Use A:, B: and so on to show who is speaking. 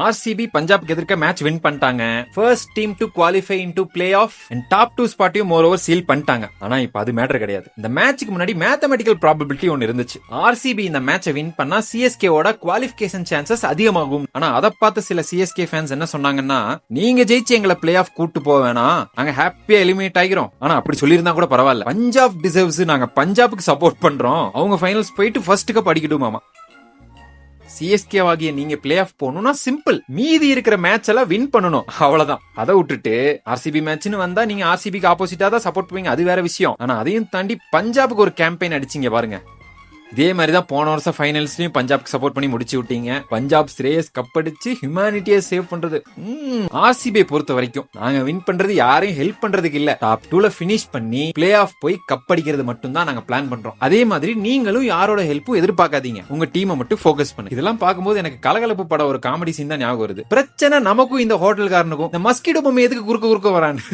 A: RCB பஞ்சாப்க்கு எதிர்க்க match win பண்ணிட்டாங்க. First team to qualify into play off and top 2 ஸ்பாட்டையும் மோர் ஓவர் சீல் பண்ணிட்டாங்க. ஆனா இப்ப அது மேட்டர் கிடையாது. இந்த மேட்ச்க்கு முன்னாடி மேத்தமெட்டிக்கல் ப்ராபபிலிட்டி ஒன்னு இருந்துச்சு. ஆர்சிபி இந்த மேட்சை வின் பண்ணா சிஎஸ்கே ஓட குவாலிஃபிகேஷன் சான்சஸ் அதிகமாகும். ஆனா அதை பார்த்து சில சிஎஸ்கே ஃபேன்ஸ் என்ன சொன்னாங்கன்னா, நீங்க ஜெயிச்சு எங்களை பிளே ஆஃப் கூட்டு போக வேணாம், நாங்க ஹாப்பியா எலிமினேட் ஆகிறோம். ஆனா அப்படி சொல்லியிருந்தா கூட பரவாயில்ல, பஞ்சாப் டிசர்வ்ஸ், நாங்க பஞ்சாபுக்கு சப்போர்ட் பண்றோம், அவங்க ஃபைனல்ஸ் போயிட்டு ஃபர்ஸ்ட் கப் அடிக்கட்டுமாமா. சிஎஸ்கே ஆகிய நீங்க பிளே ஆஃப் போகணும்னா சிம்பிள், மீதி இருக்கிற மேட்ச் எல்லாம் வின் பண்ணணும், அவ்வளவுதான். அதை விட்டுட்டு ஆர்சிபி மேட்ச்னு வந்தா நீங்க ஆர்சிபிக்கு ஆப்போசிட்டா தான் சப்போர்ட் பண்ணுவீங்க, அது வேற விஷயம். ஆனா அதையும் தாண்டி பஞ்சாபுக்கு ஒரு கேம்பெயின் அடிச்சீங்க பாருங்க. இதே மாதிரிதான் போன வருஷம் ஃபைனல்ஸ்லயும் பஞ்சாப்க்கு சப்போர்ட் பண்ணி முடிச்சு விட்டீங்க. பஞ்சாப் ஸ்ரேயஸ் கப் அடிச்சு ஹியூமானிட்டியை சேவ் பண்றது. ஆர்சிபி பொறுத்த வரைக்கும் நாங்க வின் பண்றது யாரையும் ஹெல்ப் பண்றதுக்கு இல்ல, டாப் 2ல பினிஷ் பண்ணி பிளே ஆஃப் போய் கப் அடிக்கிறது மட்டும் தான் நாங்க பிளான் பண்றோம். அதே மாதிரி நீங்களும் யாரோட ஹெல்ப்பும் எதிர்பார்க்காதீங்க, உங்க டீமை மட்டும் ஃபோக்கஸ் பண்ணு. இதெல்லாம் பார்க்கும்போது எனக்கு கலகலப்பு பட ஒரு காமெடி சீன் தான் ஞாபகம் வருது. பிரச்சனை நமக்கும் இந்த ஹோட்டல்காரனுக்கும், இந்த மஸ்கிட்டோ பொம்மை எதுக்கு குறுக்க வரான்னு.